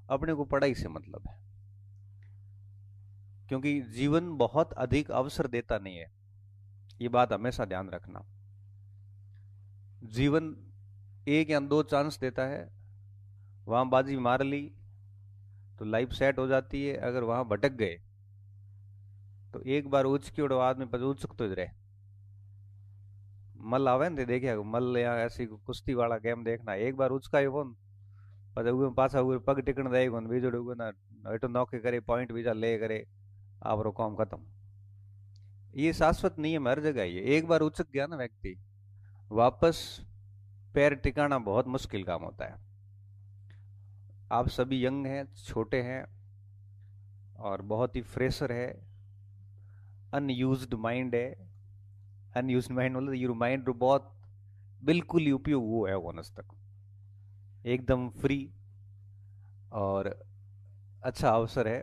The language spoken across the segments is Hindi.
अपने को पढ़ाई से मतलब है, क्योंकि जीवन बहुत अधिक अवसर देता नहीं है। ये बात हमेशा ध्यान रखना। जीवन एक या दो चांस देता है, वहां बाजी मार ली तो लाइफ सेट हो जाती है। अगर वहां भटक गए तो एक बार उचकी उड़ो आदमी पर उचक तो रहे। मल आवे ने देखिए, मल या ऐसी कुश्ती वाला गेम देखना, एक बार उचका ही फोन પછી ઉગે પાછા ઉગે પગ ટીકણ દઈ કોન બીજો ઉગે ना एटो नौके करे पॉइंट वीजा ले करे आपरो काम खत्म। ये शाश्वत नियम हर जगह ही है। एक बार उचक गया ना व्यक्ति, वापस पैर टिकाना बहुत मुश्किल काम होता है। आप सभी यंग हैं, छोटे हैं और बहुत ही फ्रेशर है, अनयूज्ड माइंड है। अनयूज्ड माइंड मतलब ये माइंड बहुत बिल्कुल ही उपयोग हुआ है ओनस तक, एकदम फ्री। और अच्छा अवसर है,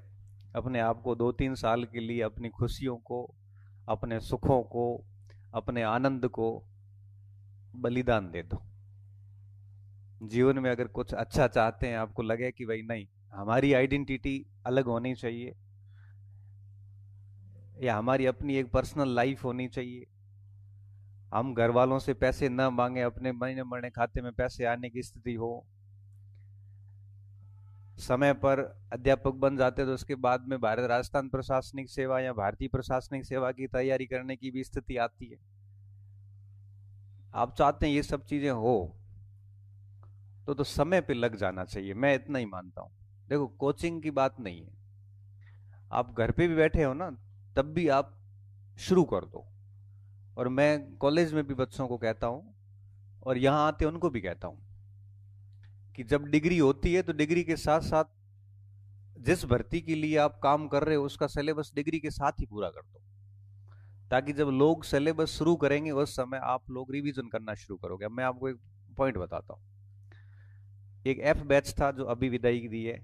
अपने आप को 2-3 साल के लिए अपनी खुशियों को, अपने सुखों को, अपने आनंद को बलिदान दे दो। जीवन में अगर कुछ अच्छा चाहते हैं, आपको लगे कि भाई नहीं, हमारी आइडेंटिटी अलग होनी चाहिए, या हमारी अपनी एक पर्सनल लाइफ होनी चाहिए, हम घर वालों से पैसे न मांगे, अपने महीने महीने खाते में पैसे आने की स्थिति हो, समय पर अध्यापक बन जाते तो उसके बाद में भारत राजस्थान प्रशासनिक सेवा या भारतीय प्रशासनिक सेवा की तैयारी करने की भी स्थिति आती है। आप चाहते हैं ये सब चीजें हो तो समय पे लग जाना चाहिए, मैं इतना ही मानता हूं। देखो, कोचिंग की बात नहीं है, आप घर पे भी बैठे हो ना, तब भी आप शुरू कर दो। और मैं कॉलेज में भी बच्चों को कहता हूं, और यहां आते उनको भी कहता हूं कि जब डिग्री होती है तो डिग्री के साथ साथ जिस भर्ती के लिए आप काम कर रहे हो उसका सिलेबस डिग्री के साथ ही पूरा कर दो, ताकि जब लोग सिलेबस शुरू करेंगे उस समय आप लोग रिवीजन करना शुरू करोगे। अब मैं आपको एक पॉइंट बताता हूँ। एक एफ बैच था जो अभी विदाई दी है,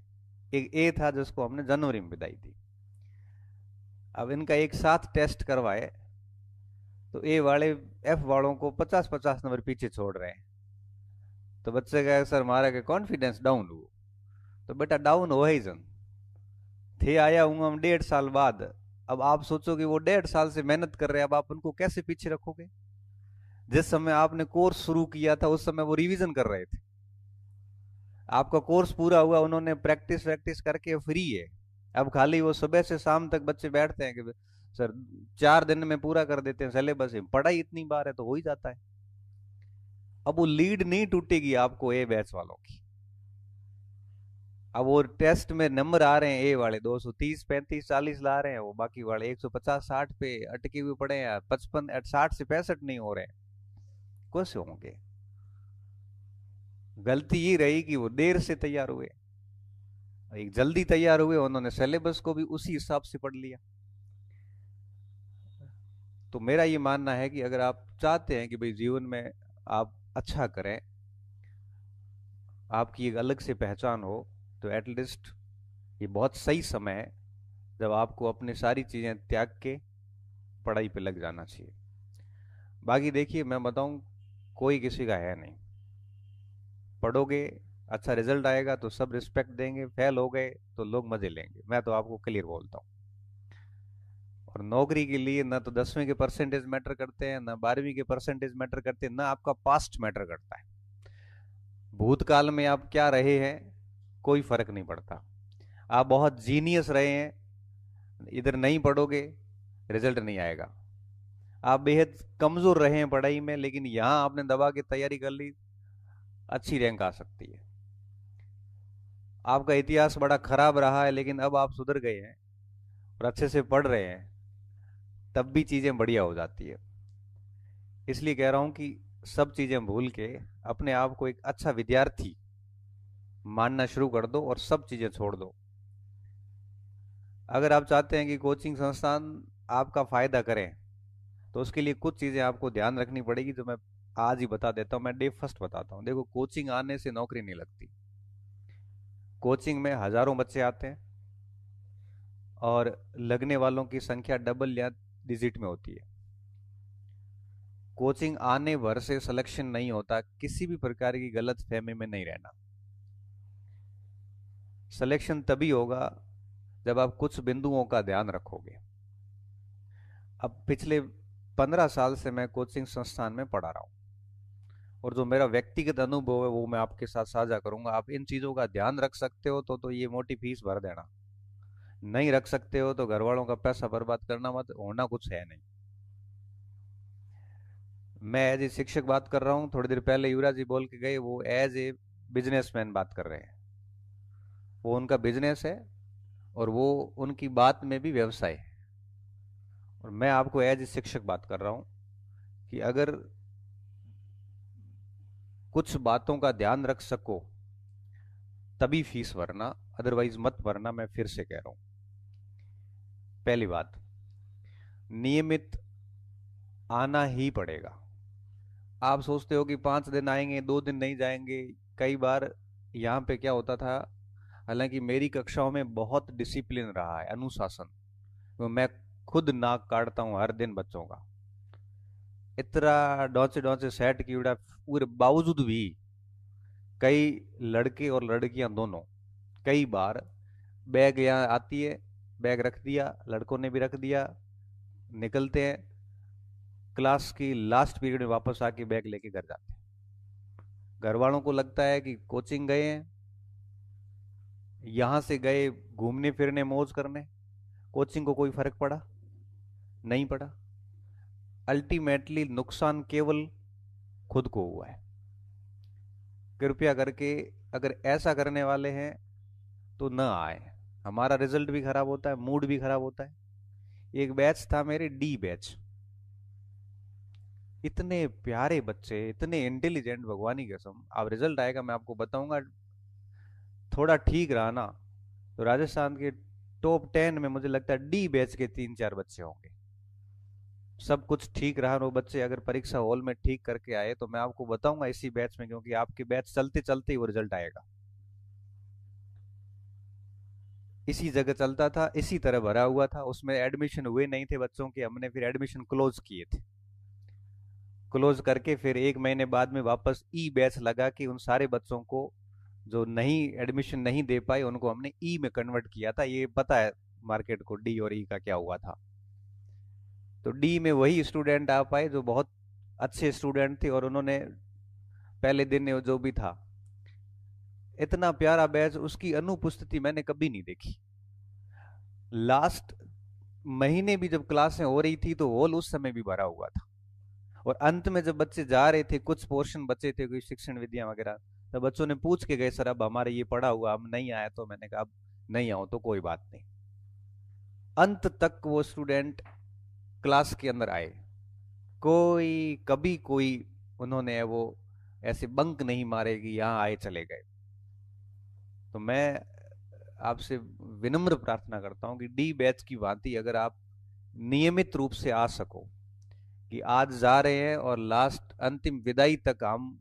एक ए था जिसको हमने जनवरी में विदाई दी। अब इनका एक साथ टेस्ट करवाए तो ए वाले एफ वालों को 50-50 नंबर पीछे छोड़ रहे हैं। तो बच्चे कहे सर हमारा के कॉन्फिडेंस डाउन हुआ। तो बेटा डाउन हो ही जन थे, आया हूं हम 1.5 साल बाद। अब आप सोचो कि वो 1.5 साल से मेहनत कर रहे हैं, अब आप उनको कैसे पीछे रखोगे? जिस समय आपने कोर्स शुरू किया था उस समय वो रिवीजन कर रहे थे, आपका कोर्स पूरा हुआ, उन्होंने प्रैक्टिस वैक्टिस करके फ्री है। अब खाली वो सुबह से शाम तक बच्चे बैठते हैं कि सर 4 दिन में पूरा कर देते हैं सिलेबस, पढ़ाई इतनी बार है तो हो ही जाता है। अब वो लीड नहीं टूटेगी आपको ए बैच वालों की। अब वो टेस्ट में नंबर आ रहे हैं, ए वाले 230 35 40 ला रहे हैं, वो बाकी वाले 150 60 पे अटके हुए पड़े हैं, 55 60 से 65 नहीं हो रहे हैं। कैसे होंगे? गलती ये रही कि वो देर से तैयार हुए, एक जल्दी तैयार हुए, उन्होंने सिलेबस को भी उसी हिसाब से पढ़ लिया। तो मेरा ये मानना है कि अगर आप चाहते हैं कि भाई जीवन में आप अच्छा करें, आपकी एक अलग से पहचान हो, तो एटलीस्ट ये बहुत सही समय है जब आपको अपनी सारी चीजें त्याग के पढ़ाई पे लग जाना चाहिए। बाकी देखिए, मैं बताऊं, कोई किसी का है नहीं। पढ़ोगे, अच्छा रिजल्ट आएगा तो सब रिस्पेक्ट देंगे, फेल हो गए तो लोग मजे लेंगे, मैं तो आपको क्लियर बोलता हूँ। और नौकरी के लिए ना तो 10वीं के परसेंटेज मैटर करते हैं, ना 12वीं के परसेंटेज मैटर करते हैं, ना आपका पास्ट मैटर करता है। भूतकाल में आप क्या रहे हैं कोई फर्क नहीं पड़ता। आप बहुत जीनियस रहे हैं, इधर नहीं पढ़ोगे रिजल्ट नहीं आएगा। आप बेहद कमजोर रहे हैं पढ़ाई में, लेकिन यहां आपने दबा के तैयारी कर ली, अच्छी रैंक आ सकती है। आपका इतिहास बड़ा खराब रहा है लेकिन अब आप सुधर गए हैं और अच्छे से पढ़ रहे हैं, तब भी चीजें बढ़िया हो जाती है। इसलिए कह रहा हूं कि सब चीजें भूल के अपने आप को एक अच्छा विद्यार्थी मानना शुरू कर दो और सब चीजें छोड़ दो। अगर आप चाहते हैं कि कोचिंग संस्थान आपका फायदा करें, तो उसके लिए कुछ चीजें आपको ध्यान रखनी पड़ेगी, जो मैं आज ही बता देता हूं। मैं डे फर्स्ट बताता हूं। देखो, कोचिंग आने से नौकरी नहीं लगती। कोचिंग में हजारों बच्चे आते हैं और लगने वालों की संख्या डबल या डिजिट में होती है। कोचिंग आने भर से सिलेक्शन नहीं होता, किसी भी प्रकार की गलत फहमी में नहीं रहना। सिलेक्शन तभी होगा जब आप कुछ बिंदुओं का ध्यान रखोगे। अब पिछले 15 साल से मैं कोचिंग संस्थान में पढ़ा रहा हूँ, और जो मेरा व्यक्तिगत अनुभव है वो मैं आपके साथ साझा करूंगा। आप इन चीज़ों का ध्यान रख सकते हो तो ये मोटी फीस भर देना, नहीं रख सकते हो तो घर वालों का पैसा बर्बाद करना मत, होना कुछ है नहीं। मैं एज ए शिक्षक बात कर रहा हूँ, थोड़ी देर पहले युवराज जी बोल के गए, वो एज ए बिजनेसमैन बात कर रहे हैं। वो उनका बिजनेस है और वो उनकी बात में भी व्यवसाय है, और मैं आपको एज ए शिक्षक बात कर रहा हूँ कि अगर कुछ बातों का ध्यान रख सको तभी फीस भरना, अदरवाइज मत भरना। मैं फिर से कह रहा हूँ, पहली बात, नियमित आना ही पड़ेगा। आप सोचते हो कि 5 दिन आएंगे, 2 दिन नहीं जाएंगे। कई बार यहाँ पे क्या होता था, हालांकि मेरी कक्षाओं में बहुत डिसिप्लिन रहा है, अनुशासन, तो मैं खुद नाक काटता हूँ हर दिन बच्चों का, इतना डोंचे डोंचे सेट की उड़ा, पूरे बावजूद भी कई लड़के और लड़कियां दोनों, कई बार बैग यहाँ आती है, बैग रख दिया, लड़कों ने भी रख दिया, निकलते हैं, क्लास की लास्ट पीरियड में वापस आके बैग लेके घर जाते हैं। घर वालों को लगता है कि कोचिंग गए हैं, यहां से गए घूमने फिरने मौज करने, कोचिंग को कोई फर्क पड़ा नहीं पड़ा। अल्टीमेटली नुकसान केवल खुद को हुआ है। कृपया करके अगर ऐसा करने वाले हैं तो न आए, हमारा रिजल्ट भी खराब होता है, मूड भी खराब होता है। एक बैच था मेरे, डी बैच, इतने प्यारे बच्चे, इतने इंटेलिजेंट, भगवानी कसम। अब रिजल्ट आएगा मैं आपको बताऊंगा। थोड़ा ठीक रहा ना तो राजस्थान के टॉप 10 में मुझे लगता है डी बैच के 3-4 बच्चे होंगे। सब कुछ ठीक रहा, वो बच्चे अगर परीक्षा हॉल में ठीक करके आए तो मैं आपको बताऊंगा इसी बैच में, क्योंकि आपके बैच चलते चलते ही वो रिजल्ट आएगा। इसी जगह चलता था, इसी तरह भरा हुआ था, उसमें एडमिशन हुए नहीं थे बच्चों के, हमने फिर एडमिशन क्लोज किए थे। क्लोज करके फिर 1 महीने बाद में वापस ई बैच लगा कि उन सारे बच्चों को जो नहीं एडमिशन नहीं दे पाए उनको हमने ई में कन्वर्ट किया था। ये पता है मार्केट को डी और ई का क्या हुआ था। तो डी में वही स्टूडेंट आ पाए जो बहुत अच्छे स्टूडेंट थे, और उन्होंने पहले दिन जो भी था, इतना प्यारा बैच, उसकी अनुपस्थिति मैंने कभी नहीं देखी। लास्ट महीने भी जब क्लासें हो रही थी तो हॉल उस समय भी भरा हुआ था, और अंत में जब बच्चे जा रहे थे, कुछ पोर्शन बचे थे, कोई शिक्षण विद्या वगैरह, तो बच्चों ने पूछ के गए, सर अब हमारे ये पढ़ा हुआ हम नहीं आया। तो मैंने कहा अब नहीं आओ तो कोई बात नहीं। अंत तक वो स्टूडेंट क्लास के अंदर आए, कोई कभी कोई उन्होंने वो ऐसे बंक नहीं मारे कि यहाँ आए चले गए। तो मैं आपसे विनम्र प्रार्थना करता हूं कि डी बैच की भांति अगर आप नियमित रूप से आ सको, कि आज जा रहे हैं और लास्ट अंतिम विदाई तक हम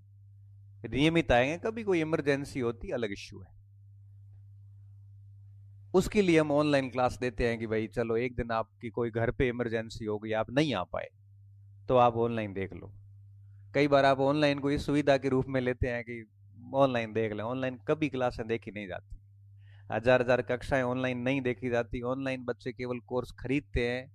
नियमित आएंगे, कभी कोई इमरजेंसी होती अलग इश्यू है, उसके लिए हम ऑनलाइन क्लास देते हैं कि भाई चलो एक दिन आपकी कोई घर पे इमरजेंसी हो गई, आप नहीं आ पाए तो आप ऑनलाइन देख लो। कई बार आप ऑनलाइन को इस सुविधा के रूप में लेते हैं कि ऑनलाइन देख लें। ऑनलाइन कभी क्लासें देखी नहीं जाती, हजार हजार कक्षाएं ऑनलाइन नहीं देखी जाती। ऑनलाइन बच्चे केवल कोर्स खरीदते हैं,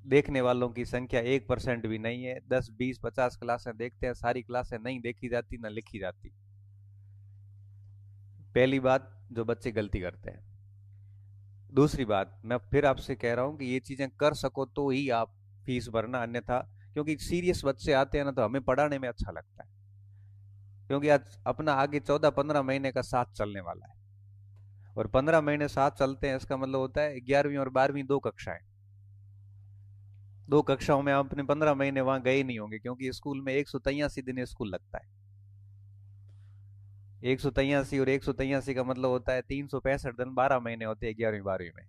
देखने वालों की संख्या 1% भी नहीं है। 10, 20, 50 क्लासें देखते हैं, सारी क्लासें नहीं देखी जाती ना लिखी जाती। पहली बात जो बच्चे गलती करते हैं। दूसरी बात, मैं फिर आपसे कह रहा हूं कि ये चीजें कर सको तो ही आप फीस भरना, अन्यथा, क्योंकि सीरियस बच्चे आते हैं ना तो हमें पढ़ाने में अच्छा लगता है, क्योंकि आज अपना आगे 14-15 महीने का साथ चलने वाला है, और 15 महीने साथ चलते हैं इसका मतलब होता है 11वीं और 12वीं 2 कक्षाएं, 2 कक्षाओं में आप अपने 15 महीने वहां गए नहीं होंगे, क्योंकि स्कूल में 183 दिन स्कूल लगता है। 183 और 183 का मतलब होता है 365 दिन, 12 महीने होते हैं 11वीं 12वीं में।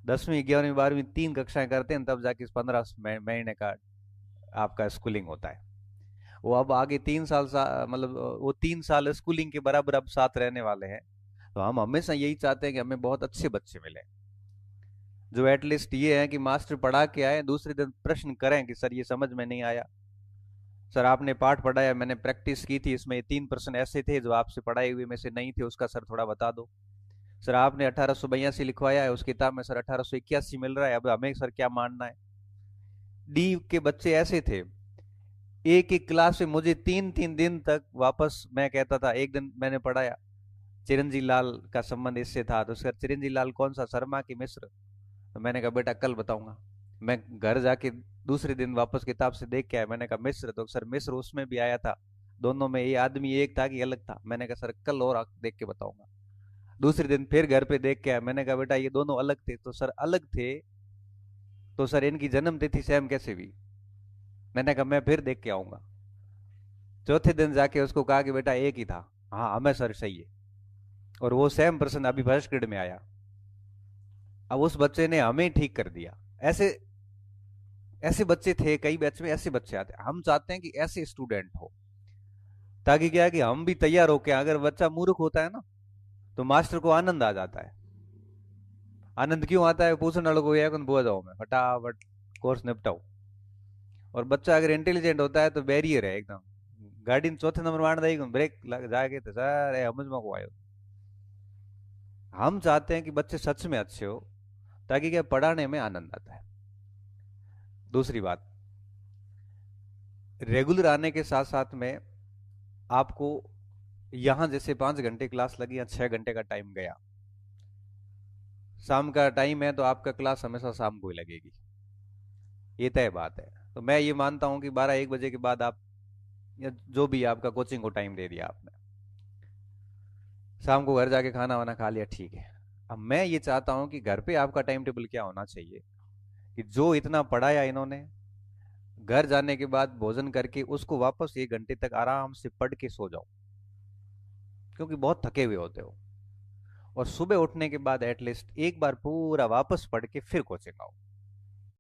10वीं 11वीं 12वीं 3 कक्षाएं करते हैं, तब जाके 15 महीने का आपका स्कूलिंग होता है। वो अब आगे 3 साल मतलब वो 3 साल स्कूलिंग के बराबर अब साथ रहने वाले हैं। तो हम हमेशा यही चाहते हैं कि हमें बहुत अच्छे बच्चे मिले, जो एटलीस्ट ये है कि मास्टर पढ़ा के आए, दूसरे दिन प्रश्न करें कि सर ये समझ में नहीं आया, सर आपने पाठ पढ़ाया, मैंने प्रैक्टिस की थी, इसमें 3 प्रश्न ऐसे थे जो आपसे पढ़ाए हुए में से नहीं थे, उसका सर थोड़ा बता दो। सर आपने 1882 लिखवाया है, उस किताब में सर 1881 मिल रहा है, अब हमें सर क्या मानना है? डी के बच्चे ऐसे थे, एक एक क्लास में मुझे 3 3 दिन तक वापस, मैं कहता था, एक दिन मैंने पढ़ाया चिरंजी लाल का संबंध इससे था, तो सर चिरंजी लाल कौन सा, शर्मा की मिस्र? तो मैंने कहा बेटा कल बताऊंगा। मैं घर जाके दूसरे दिन वापस किताब से देख के आया, मैंने कहा मिस्र, तो सर मिस्र उसमें भी आया था, दोनों में ये आदमी एक था कि अलग था? मैंने कहा सर कल और देख के बताऊंगा। दूसरे दिन फिर घर पे देख के आया, मैंने कहा बेटा ये दोनों अलग थे, तो सर अलग थे, तो सर इनकी जन्म तिथि सेम कैसे हुई? मैंने कहा मैं फिर देख के आऊंगा। चौथे दिन जाके उसको कहा कि बेटा एक ही था। हाँ हमें सर सही है, और वो सेम पर्सन अभी फर्स्ट ग्रेड में आया। अब उस बच्चे ने हमें ठीक कर दिया। ऐसे ऐसे बच्चे थे, कई बैच में ऐसे बच्चे आते, हम चाहते हैं कि ऐसे स्टूडेंट हो, ताकि क्या है कि हम भी तैयार होके, अगर बच्चा मूर्ख होता है ना, तो मास्टर को आनंद आ जाता है। आनंद क्यों आता है? पूछने वालों को ये बुआ जाओ, मैं फटाफट कोर्स निपटाओ। और बच्चा अगर इंटेलिजेंट होता है तो बैरियर है एकदम, गाड़ी चौथे नंबर मार देगी, ब्रेक लग जाएगी तो सर समझ में को आयो। हम चाहते हैं कि बच्चे सच में अच्छे हो, ताकि क्या पढ़ाने में आनंद आता है। दूसरी बात, रेगुलर आने के साथ साथ में आपको यहां जैसे 5 घंटे क्लास लगी या 6 घंटे का टाइम गया, शाम का टाइम है तो आपका क्लास हमेशा शाम को ही लगेगी, ये तय बात है। तो मैं ये मानता हूं कि 12 1 बजे के बाद आप, या जो भी आपका कोचिंग को टाइम दे दिया आपने, शाम को घर जाके खाना वाना खा लिया, ठीक है। अब मैं ये चाहता हूं कि घर पे आपका टाइम टेबल क्या होना चाहिए, कि जो इतना पढ़ाया इन्होंने, घर जाने के बाद भोजन करके उसको वापस 1 घंटे तक आराम से पढ़ के सो जाओ, क्योंकि बहुत थके हुए होते हो। और सुबह उठने के बाद एटलीस्ट एक बार पूरा वापस पढ़ के फिर कोचिंग आओ।